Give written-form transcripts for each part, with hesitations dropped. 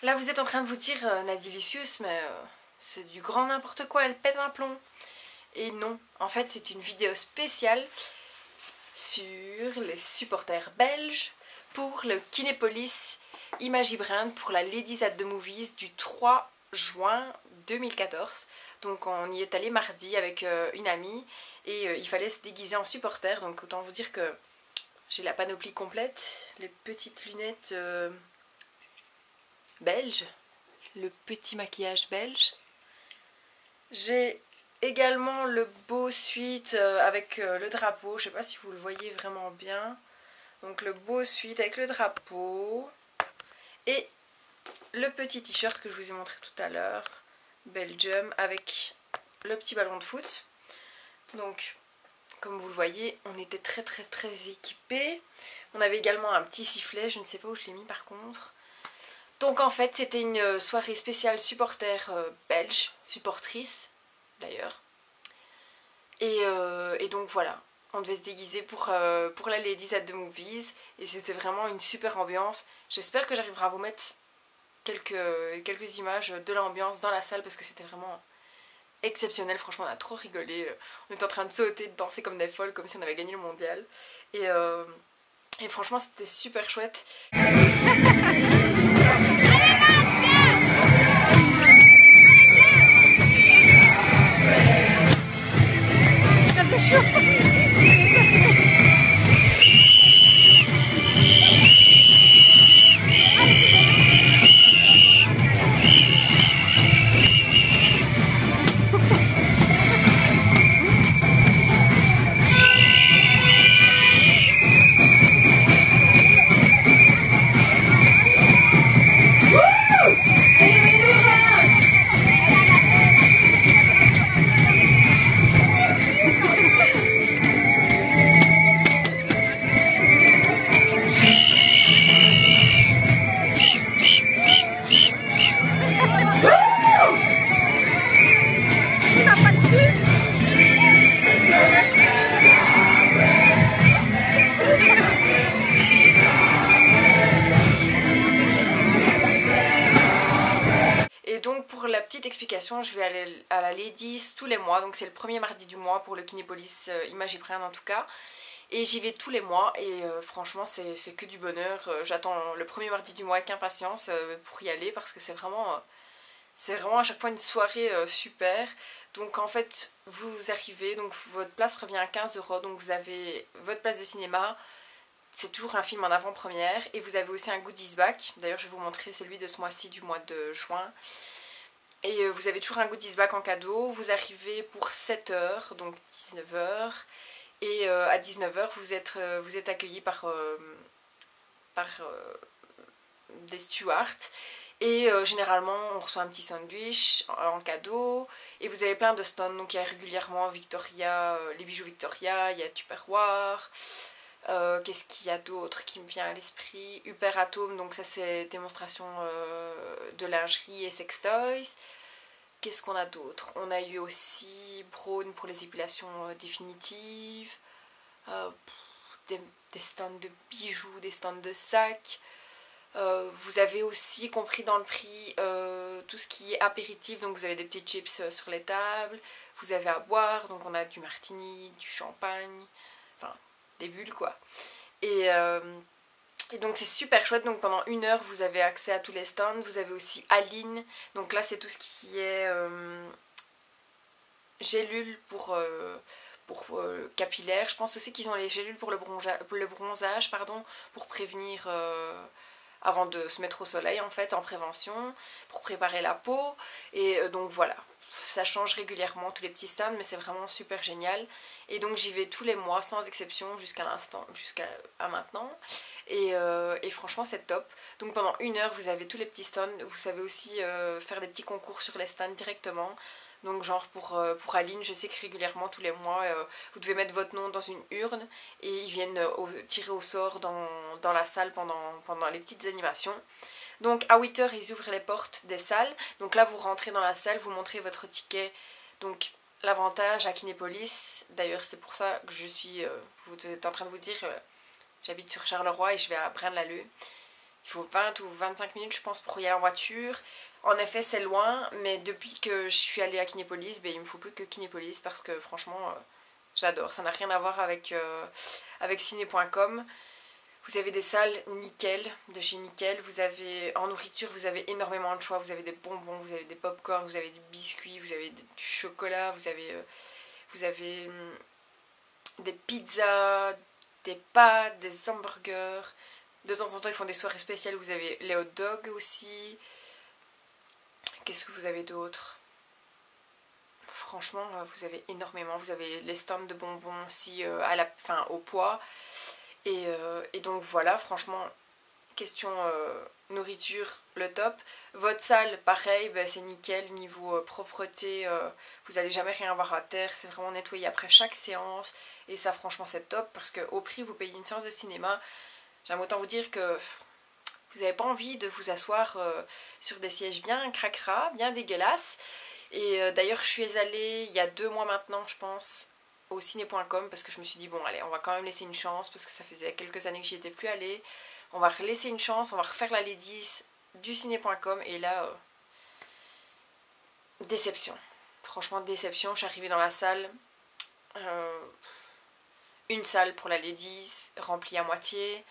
Là vous êtes en train de vous dire Nadie Lucius, mais c'est du grand n'importe quoi, elle pète un plomb. Et non, en fait c'est une vidéo spéciale sur les supporters belges pour le Kinépolis Imagine Brand pour la Ladies at the Movies du 3 juin 2014. Donc on y est allé mardi avec une amie et il fallait se déguiser en supporter. Donc autant vous dire que j'ai la panoplie complète, les petites lunettes belges, le petit maquillage belge. J'ai également le beau sweat avec le drapeau, je sais pas si vous le voyez vraiment bien. Donc le beau sweat avec le drapeau et le petit t-shirt que je vous ai montré tout à l'heure, Belgium, avec le petit ballon de foot. Donc comme vous le voyez, on était très équipés. On avait également un petit sifflet, je ne sais pas où je l'ai mis par contre. Donc en fait c'était une soirée spéciale supporter belge, supportrice d'ailleurs. Et donc voilà, on devait se déguiser pour la Ladies at the Movies et c'était vraiment une super ambiance. J'espère que j'arriverai à vous mettre quelques images de l'ambiance dans la salle parce que c'était vraiment exceptionnel. Franchement on a trop rigolé, on était en train de sauter, de danser comme des folles, comme si on avait gagné le mondial. Et franchement c'était super chouette. Et donc pour la petite explication, je vais aller à la Ladies tous les mois, donc c'est le premier mardi du mois pour le Kinépolis Imagine Brand en tout cas. Et j'y vais tous les mois et franchement c'est que du bonheur. J'attends le premier mardi du mois avec impatience pour y aller parce que c'est vraiment à chaque fois une soirée super. Donc en fait vous arrivez, donc votre place revient à 15 €, donc vous avez votre place de cinéma. C'est toujours un film en avant-première et vous avez aussi un goodies bag. D'ailleurs je vais vous montrer celui de ce mois-ci, du mois de juin. Et vous avez toujours un goodies bag en cadeau. Vous arrivez pour 7 h, donc 19 h. Et à 19 h vous êtes accueillis par des stewards. Et généralement on reçoit un petit sandwich en cadeau. Et vous avez plein de stands. Donc il y a régulièrement Victoria, les bijoux Victoria, il y a Tupperware. Qu'est-ce qu'il y a d'autre qui me vient à l'esprit? Hyper Atom, donc ça c'est démonstration de lingerie et sextoys. Qu'est-ce qu'on a d'autre? On a eu aussi Braun pour les épilations définitives, des stands de bijoux, des stands de sacs. Vous avez aussi compris dans le prix tout ce qui est apéritif, donc vous avez des petits chips sur les tables, vous avez à boire, donc on a du martini, du champagne, enfin des bulles quoi. Et donc c'est super chouette, donc pendant 1 heure vous avez accès à tous les stands. Vous avez aussi Aline, donc là c'est tout ce qui est gélules pour capillaire. Je pense aussi qu'ils ont les gélules pour le bronzage pardon, pour prévenir avant de se mettre au soleil en fait, en prévention, pour préparer la peau. Et donc voilà, ça change régulièrement tous les petits stands, mais c'est vraiment super génial. Et donc j'y vais tous les mois sans exception jusqu'à maintenant. Et franchement c'est top. Donc pendant 1 heure vous avez tous les petits stands. Vous savez aussi faire des petits concours sur les stands directement. Donc genre pour Aline, je sais que régulièrement tous les mois vous devez mettre votre nom dans une urne et ils viennent tirer au sort dans la salle pendant les petites animations. Donc à 8 h ils ouvrent les portes des salles. Donc là vous rentrez dans la salle, vous montrez votre ticket. Donc l'avantage à Kinépolis, d'ailleurs c'est pour ça que vous êtes en train de vous dire j'habite sur Charleroi et je vais à Braine-l'Alleud. Il faut 20 ou 25 minutes je pense pour y aller en voiture. En effet c'est loin, mais depuis que je suis allée à Kinépolis, il me faut plus que Kinépolis parce que franchement j'adore. Ça n'a rien à voir avec ciné.com. Vous avez des salles nickel, de chez Nickel. Vous avez, en nourriture, vous avez énormément de choix. Vous avez des bonbons, vous avez des pop-corn, vous avez des biscuits, vous avez du chocolat, vous avez des pizzas, des pâtes, des hamburgers. De temps en temps, ils font des soirées spéciales. Vous avez les hot dogs aussi. Qu'est-ce que vous avez d'autre? Franchement, vous avez énormément. Vous avez les stands de bonbons aussi au poids. Et donc voilà, franchement, question nourriture, le top. Votre salle, pareil, c'est nickel. Niveau propreté, vous n'allez jamais rien avoir à terre. C'est vraiment nettoyé après chaque séance. Et ça, franchement, c'est top parce qu'au prix, vous payez une séance de cinéma. J'aime autant vous dire que vous n'avez pas envie de vous asseoir sur des sièges bien cracra, bien dégueulasses. Et d'ailleurs, je suis allée il y a 2 mois maintenant, je pense, au ciné.com parce que je me suis dit, bon, allez, on va quand même laisser une chance parce que ça faisait quelques années que j'y étais plus allée. On va laisser une chance, on va refaire la Ladies du ciné.com. Et là, déception. Franchement, déception. Je suis arrivée dans la salle. Une salle pour la Ladies, remplie à moitié.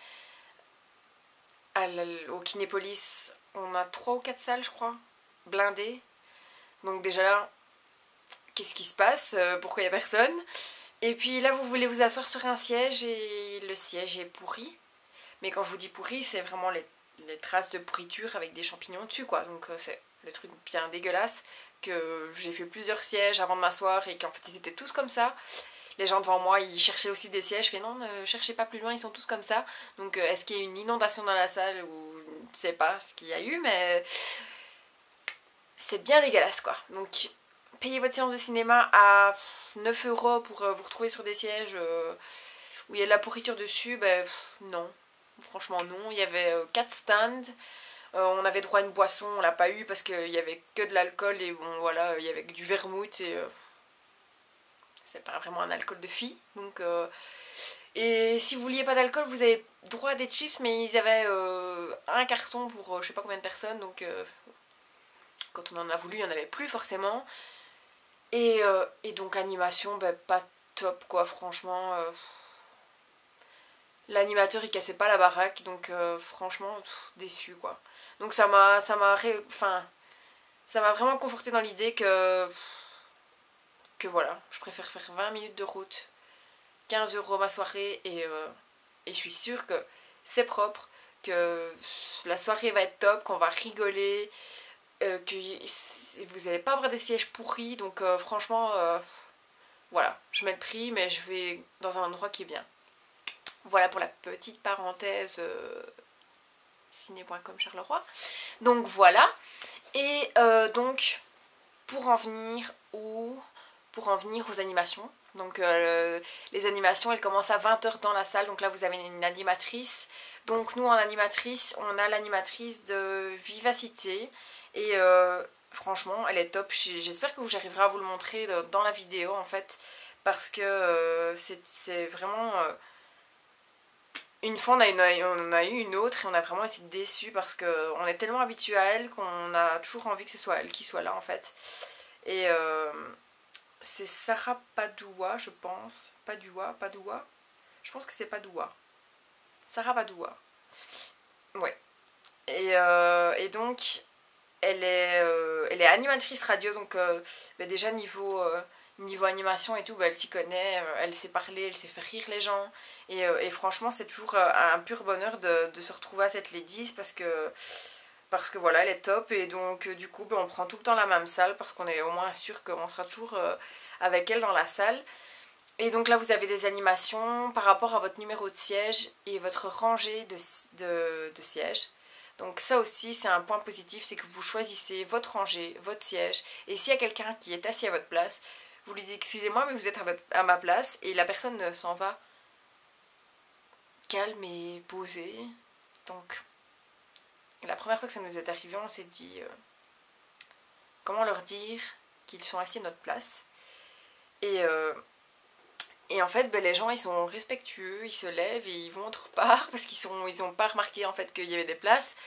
Au Kinépolis, on a 3 ou 4 salles, je crois, blindées. Donc déjà là, qu'est-ce qui se passe? Pourquoi il n'y a personne? Et puis là, vous voulez vous asseoir sur un siège et le siège est pourri. Mais quand je vous dis pourri, c'est vraiment les traces de pourriture avec des champignons dessus, quoi. Donc c'est le truc bien dégueulasse que j'ai fait plusieurs sièges avant de m'asseoir et qu'en fait ils étaient tous comme ça. Les gens devant moi, ils cherchaient aussi des sièges. Je fais non, ne cherchez pas plus loin, ils sont tous comme ça. Donc est-ce qu'il y a eu une inondation dans la salle ou je ne sais pas ce qu'il y a eu, mais c'est bien dégueulasse, quoi. Donc payez votre séance de cinéma à 9 € pour vous retrouver sur des sièges où il y a de la pourriture dessus, non. Franchement non. Il y avait 4 stands. On avait droit à une boisson, on l'a pas eu parce qu'il y avait que de l'alcool et bon voilà, il y avait du vermouth et c'est pas vraiment un alcool de fille. Donc et si vous vouliez pas d'alcool, vous avez droit à des chips, mais ils avaient un carton pour je sais pas combien de personnes, donc quand on en a voulu, il y en avait plus forcément. Et donc animation, pas top quoi, franchement. L'animateur il cassait pas la baraque, donc franchement déçu quoi. Donc ça m'a vraiment conforté dans l'idée que voilà, je préfère faire 20 minutes de route, 15 € ma soirée et je suis sûre que c'est propre, que la soirée va être top, qu'on va rigoler, que vous n'allez pas avoir des sièges pourris, donc franchement voilà, je mets le prix mais je vais dans un endroit qui est bien. Voilà pour la petite parenthèse ciné.com Charleroi. Donc voilà. Et donc pour en venir aux animations. Donc les animations elles commencent à 20 h dans la salle. Donc là vous avez une animatrice. Donc nous en animatrice on a l'animatrice de Vivacité. Et franchement elle est top. J'espère que j'arriverai à vous le montrer dans la vidéo en fait. Parce que c'est vraiment... une fois, on a eu une autre et on a vraiment été déçus parce qu'on est tellement habitué à elle qu'on a toujours envie que ce soit elle qui soit là en fait. Et c'est Sarah Padoua, je pense. Padoua. Je pense que c'est Padoua. Sarah Padoua. Ouais. Et donc, elle est animatrice radio, donc déjà niveau animation et tout, elle s'y connaît, elle sait parler, elle sait faire rire les gens. Et franchement, c'est toujours un pur bonheur de se retrouver à cette Ladies parce que voilà, elle est top. Et donc, du coup, on prend tout le temps la même salle parce qu'on est au moins sûr qu'on sera toujours avec elle dans la salle. Et donc là, vous avez des animations par rapport à votre numéro de siège et votre rangée de sièges. Donc ça aussi, c'est un point positif, c'est que vous choisissez votre rangée, votre siège. Et s'il y a quelqu'un qui est assis à votre place, vous lui dites excusez-moi mais vous êtes à ma place et la personne s'en va calme et posée. Donc la première fois que ça nous est arrivé on s'est dit comment leur dire qu'ils sont assis à notre place. Et Et en fait, ben, les gens, ils sont respectueux, ils se lèvent et ils vont autre part parce ils ont pas remarqué en fait qu'il y avait des places.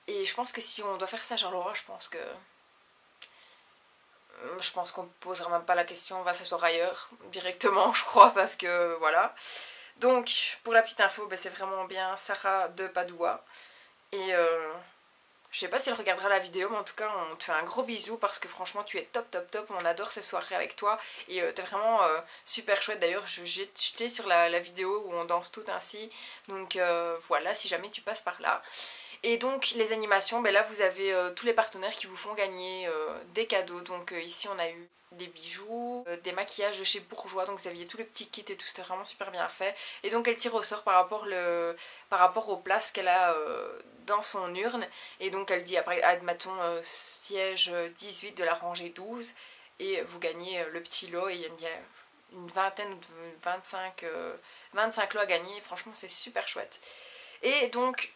Et je pense que si on doit faire ça à Charleroi, je pense qu'on ne posera même pas la question, on va s'asseoir ailleurs directement, je crois, parce que voilà. Donc, pour la petite info, ben, c'est vraiment bien Sarah de Padoua. Et je sais pas si elle regardera la vidéo, mais en tout cas, on te fait un gros bisou parce que franchement, tu es top, top, top. On adore ces soirées avec toi et t'es vraiment super chouette. D'ailleurs, j'étais sur la vidéo où on danse toutes ainsi. Donc voilà, si jamais tu passes par là. Et donc les animations, ben là vous avez tous les partenaires qui vous font gagner des cadeaux. Donc ici on a eu des bijoux, des maquillages de chez Bourjois, donc vous aviez tous les petits kits et tout, c'était vraiment super bien fait. Et donc elle tire au sort par rapport aux places qu'elle a dans son urne. Et donc elle dit, après, admettons, siège 18 de la rangée 12, et vous gagnez le petit lot, et il y a une vingtaine ou 25 lots à gagner. Franchement c'est super chouette. Et donc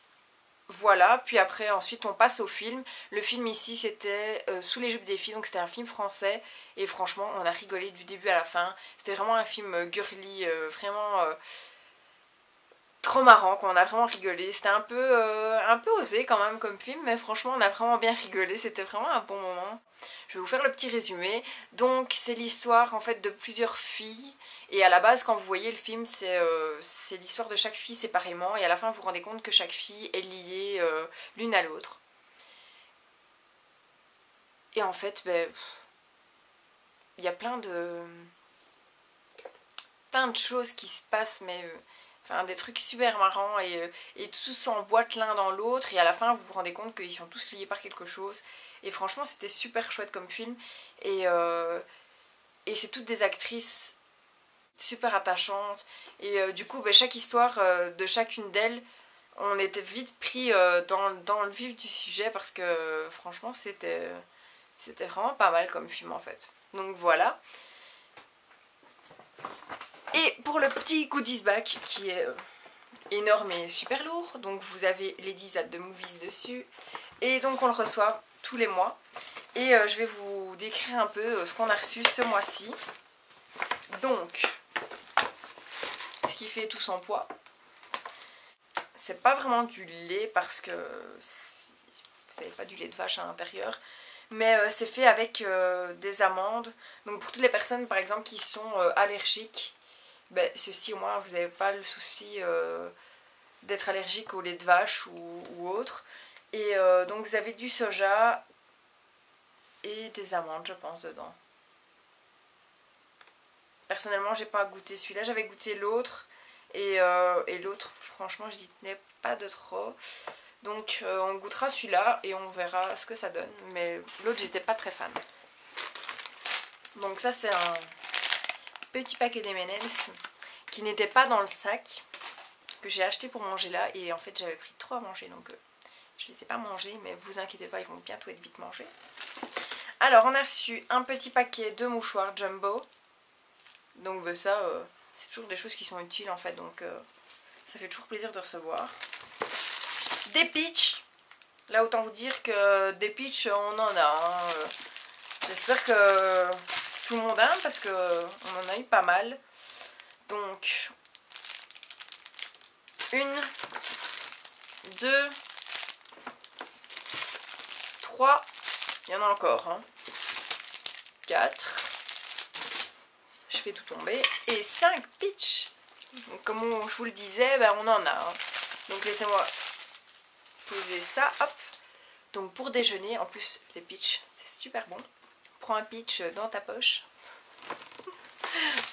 voilà, puis après ensuite on passe au film. Le film ici c'était Sous les jupes des filles, donc c'était un film français et franchement on a rigolé du début à la fin. C'était vraiment un film girly, vraiment trop marrant, qu'on a vraiment rigolé. C'était un peu osé quand même comme film, mais franchement on a vraiment bien rigolé, c'était vraiment un bon moment. Je vais vous faire le petit résumé. Donc c'est l'histoire en fait de plusieurs filles, et à la base quand vous voyez le film c'est l'histoire de chaque fille séparément, et à la fin vous vous rendez compte que chaque fille est liée l'une à l'autre. Et en fait ben, il y a plein de choses qui se passent, mais enfin des trucs super marrants, et tout s'emboîte l'un dans l'autre, et à la fin vous vous rendez compte qu'ils sont tous liés par quelque chose. Et franchement c'était super chouette comme film, et c'est toutes des actrices super attachantes, et du coup ben, chaque histoire de chacune d'elles, on était vite pris dans le vif du sujet, parce que franchement c'était vraiment pas mal comme film en fait. Donc voilà. Et pour le petit goodies bag qui est énorme et super lourd, donc vous avez Ladies at the Movies dessus, et donc on le reçoit tous les mois. Et je vais vous décrire un peu ce qu'on a reçu ce mois-ci. Donc, ce qui fait tout son poids. C'est pas vraiment du lait parce que vous n'avez pas du lait de vache à l'intérieur, mais c'est fait avec des amandes. Donc pour toutes les personnes par exemple qui sont allergiques, ben, ceci au moins vous n'avez pas le souci d'être allergique au lait de vache ou autre. Et donc vous avez du soja et des amandes je pense dedans. Personnellement j'ai pas goûté celui-là, j'avais goûté l'autre, et l'autre franchement j'y tenais pas de trop. Donc on goûtera celui-là et on verra ce que ça donne, mais l'autre j'étais pas très fan. Donc ça c'est un petit paquet d'M&M's qui n'était pas dans le sac, que j'ai acheté pour manger là, et en fait j'avais pris trop à manger, donc je les ai pas mangés, mais vous inquiétez pas, ils vont bientôt être vite mangés. Alors on a reçu un petit paquet de mouchoirs Jumbo, donc ça c'est toujours des choses qui sont utiles en fait, donc ça fait toujours plaisir de recevoir. Des pitchs, là autant vous dire que des pitchs on en a, hein. J'espère que tout le monde aime parce qu'on en a eu pas mal. Donc 1, 2, 3, il y en a encore, hein. 4, je fais tout tomber, et 5 pitchs. Donc comme je vous le disais, ben, on en a, hein. Donc laissez-moi poser ça, hop. Donc pour déjeuner, en plus les pitchs c'est super bon. Prends un pitch dans ta poche.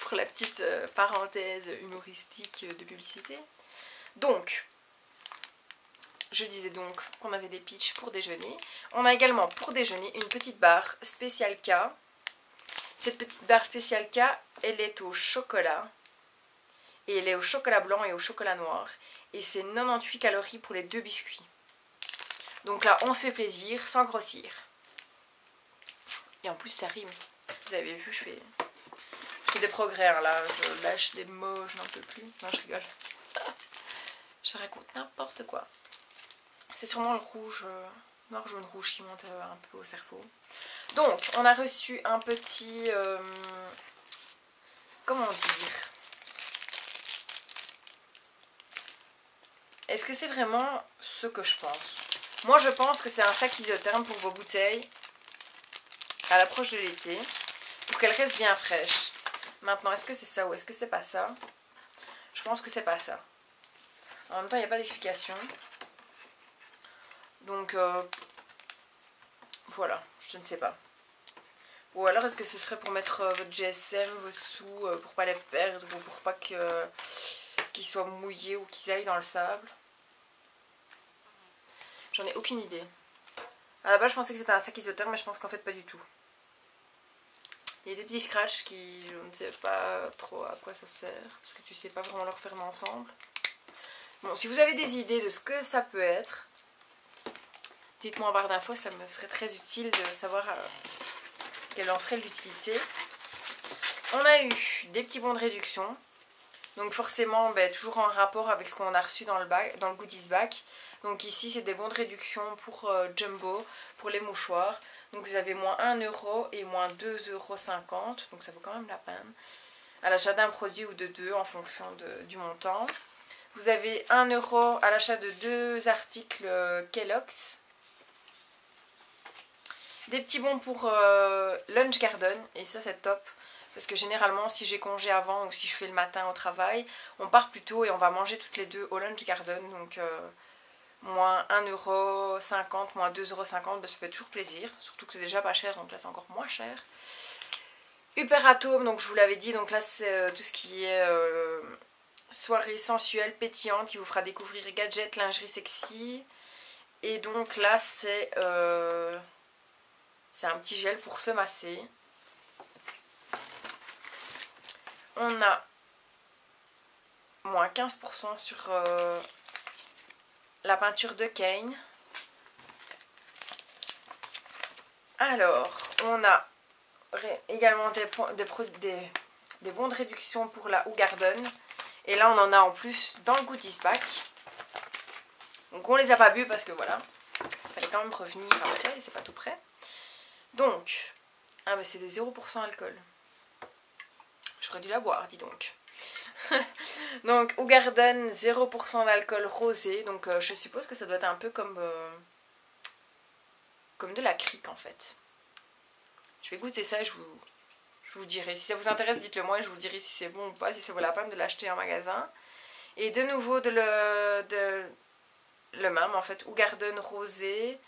Pour la petite parenthèse humoristique de publicité. Donc, je disais donc qu'on avait des pitchs pour déjeuner. On a également pour déjeuner une petite barre spéciale K. Cette petite barre spéciale K, elle est au chocolat. Et elle est au chocolat blanc et au chocolat noir. Et c'est 98 calories pour les 2 biscuits. Donc là, on se fait plaisir sans grossir. Et en plus, ça rime. Vous avez vu, je fais des progrès, hein, là. Je lâche des mots, je n'en peux plus. Non, je rigole. Je raconte n'importe quoi. C'est sûrement le rouge, noir, jaune, rouge qui monte un peu au cerveau. Donc, on a reçu un petit... comment dire? est-ce que c'est vraiment ce que je pense? Moi je pense que c'est un sac isotherme pour vos bouteilles à l'approche de l'été, pour qu'elles restent bien fraîches. Maintenant, est-ce que c'est ça ou est-ce que c'est pas ça? Je pense que c'est pas ça. En même temps, il n'y a pas d'explication. Donc, voilà, je ne sais pas. Ou alors, est-ce que ce serait pour mettre votre GSM, vos sous, pour pas les perdre ou pour pas qu'ils soient mouillés ou qu'ils aillent dans le sable? J'en ai aucune idée. À la base, je pensais que c'était un sac isotherme, mais je pense qu'en fait, pas du tout. Il y a des petits scratchs qui, je ne sais pas trop à quoi ça sert, parce que tu sais pas vraiment leur fermer ensemble. Bon, si vous avez des idées de ce que ça peut être, dites-moi en barre d'infos, ça me serait très utile de savoir quelle en serait l'utilité. On a eu des petits bons de réduction, donc forcément toujours en rapport avec ce qu'on a reçu dans le goodies bag. Donc ici c'est des bons de réduction pour Jumbo, pour les mouchoirs. Donc vous avez moins 1 € et moins 2,50 €, donc ça vaut quand même la peine. À l'achat d'un produit ou de deux en fonction du montant. Vous avez 1 € à l'achat de 2 articles Kellogg's. Des petits bons pour Lunch Garden, et ça c'est top. Parce que généralement si j'ai congé avant ou si je fais le matin au travail, on part plus tôt et on va manger toutes les deux au Lunch Garden. Donc moins 1,50 €, moins 2,50 €, ça fait toujours plaisir. Surtout que c'est déjà pas cher, donc là c'est encore moins cher. Hyperatome, donc je vous l'avais dit, donc là c'est tout ce qui est soirée sensuelle, pétillante, qui vous fera découvrir gadgets, lingerie sexy. Et donc là c'est un petit gel pour se masser. On a moins 15% sur la peinture de Kane. Alors, on a également des bons de réduction pour la Hougarden. Et là, on en a en plus dans le goodies bag. Donc, on les a pas bu parce que voilà, il fallait quand même revenir après, c'est pas tout prêt. Donc, ah mais c'est des 0% alcool. J'aurais dû la boire, dis donc. Donc, Hougarden, 0% d'alcool rosé. Donc, je suppose que ça doit être un peu comme de la crique en fait. Je vais goûter ça et je vous dirai. Si ça vous intéresse, dites-le moi et je vous dirai si c'est bon ou pas, si ça vaut la peine de l'acheter en magasin. Et de nouveau, le même en fait, Hougarden rosé,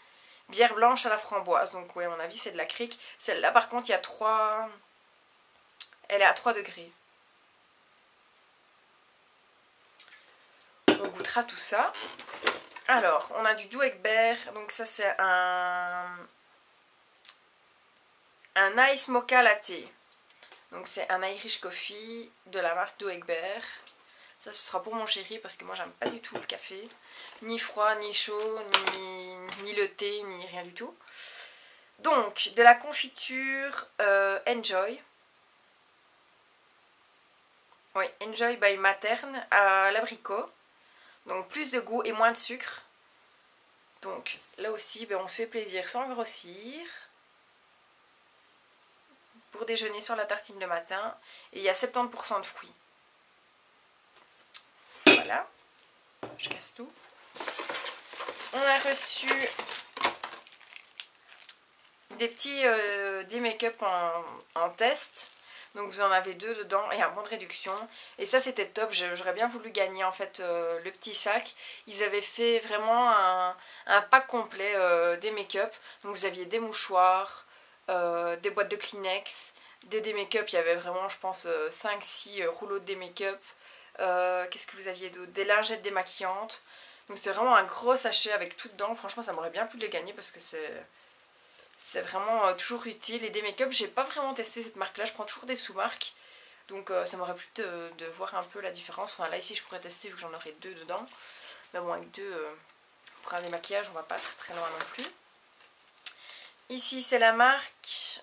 bière blanche à la framboise. Donc, oui, à mon avis, c'est de la crique. Celle-là, par contre, il y a 3. Elle est à 3 degrés. On goûtera tout ça. Alors, on a du Douwe-Egberts. Donc ça, c'est un Ice Mocha Latte. Donc c'est un Irish Coffee de la marque Douwe-Egberts. Ça, ce sera pour mon chéri parce que moi, j'aime pas du tout le café. Ni froid, ni chaud, ni le thé, ni rien du tout. Donc, de la confiture Enjoy. Oui, Enjoy by Materne à l'abricot. Donc plus de goût et moins de sucre. Donc là aussi, on se fait plaisir sans grossir. Pour déjeuner sur la tartine le matin. Et il y a 70% de fruits. Voilà. Je casse tout. On a reçu des petits des make-up en test. Donc vous en avez 2 dedans et un bon de réduction. Et ça c'était top, j'aurais bien voulu gagner en fait le petit sac. Ils avaient fait vraiment un pack complet des make-up. Donc vous aviez des mouchoirs, des boîtes de Kleenex, des make-up. Il y avait vraiment je pense 5-6 rouleaux de make-up. Qu'est-ce que vous aviez d'autre? Des lingettes démaquillantes. Donc c'était vraiment un gros sachet avec tout dedans. Franchement ça m'aurait bien plu de les gagner parce que c'est vraiment toujours utile. Et des make-up, j'ai pas vraiment testé cette marque là, je prends toujours des sous-marques. Donc ça m'aurait plu de voir un peu la différence. Enfin là ici je pourrais tester vu que j'en aurais 2 dedans. Mais bon avec 2 pour un démaquillage on va pas très loin non plus. Ici c'est la marque.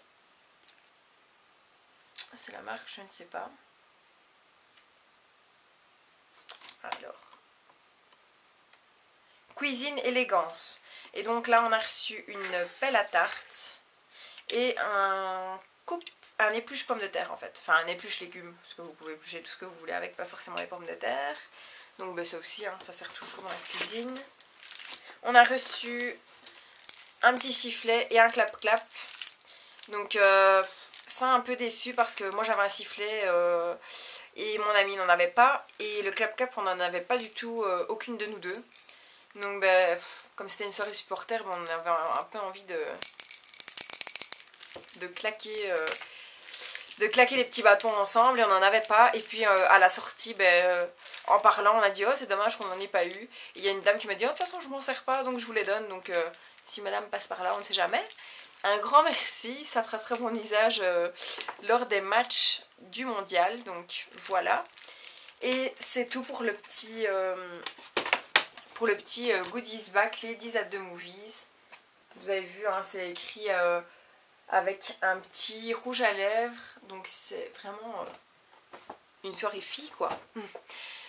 C'est la marque je ne sais pas. Alors. Cuisine Élégance. Et donc là on a reçu une pelle à tarte et un épluche pomme de terre en fait. Enfin un épluche légumes, parce que vous pouvez éplucher tout ce que vous voulez avec, pas forcément les pommes de terre. Donc ça aussi, hein, ça sert toujours dans la cuisine. On a reçu un petit sifflet et un clap-clap. Donc ça un peu déçu parce que moi j'avais un sifflet et mon ami n'en avait pas. Et le clap-clap on n'en avait pas du tout, aucune de nous deux. Donc comme c'était une soirée supporter, on avait un peu envie de claquer les petits bâtons ensemble et on n'en avait pas. Et puis à la sortie, en parlant, on a dit oh c'est dommage qu'on n'en ait pas eu. Et il y a une dame qui m'a dit oh de toute façon je m'en sers pas donc je vous les donne. Donc si madame passe par là, on ne sait jamais. Un grand merci, ça fera très bon usage lors des matchs du mondial. Donc voilà. Et c'est tout pour le petit goodies bag Ladies at the Movies. Vous avez vu, hein, c'est écrit avec un petit rouge à lèvres. Donc c'est vraiment une soirée fille quoi.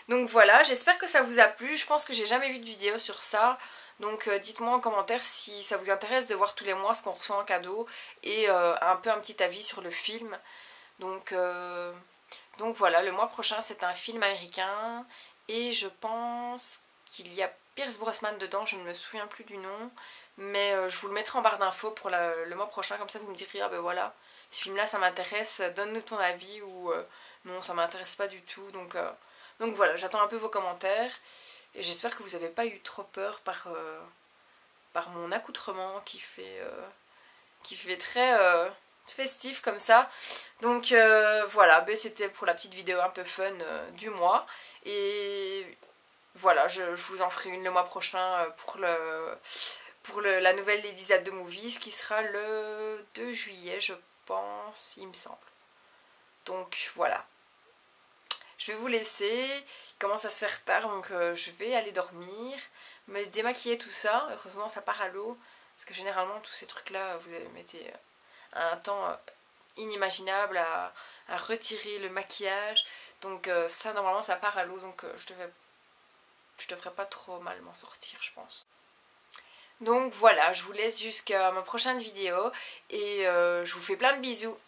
Donc voilà, j'espère que ça vous a plu. Je pense que j'ai jamais vu de vidéo sur ça. Donc dites-moi en commentaire si ça vous intéresse de voir tous les mois ce qu'on reçoit en cadeau. Et un petit avis sur le film. Donc voilà, le mois prochain c'est un film américain. Et je pense qu'il y a Pierce Brosnan dedans, je ne me souviens plus du nom. Mais je vous le mettrai en barre d'infos pour le mois prochain. Comme ça vous me direz, ah ben voilà, ce film là ça m'intéresse, donne-nous ton avis. Ou non ça m'intéresse pas du tout. Donc voilà, j'attends un peu vos commentaires. Et j'espère que vous n'avez pas eu trop peur par mon accoutrement qui fait très festif comme ça. Donc voilà, c'était pour la petite vidéo un peu fun du mois. Et voilà, je vous en ferai une le mois prochain pour la nouvelle Ladies at the Movies qui sera le 2 juillet, je pense, il me semble. Donc voilà. Je vais vous laisser, il commence à se faire tard donc je vais aller dormir, me démaquiller tout ça. Heureusement ça part à l'eau parce que généralement tous ces trucs là vous mettez un temps inimaginable à retirer le maquillage. Donc ça normalement ça part à l'eau donc je devrais pas trop mal m'en sortir je pense. Donc voilà, je vous laisse jusqu'à ma prochaine vidéo et je vous fais plein de bisous.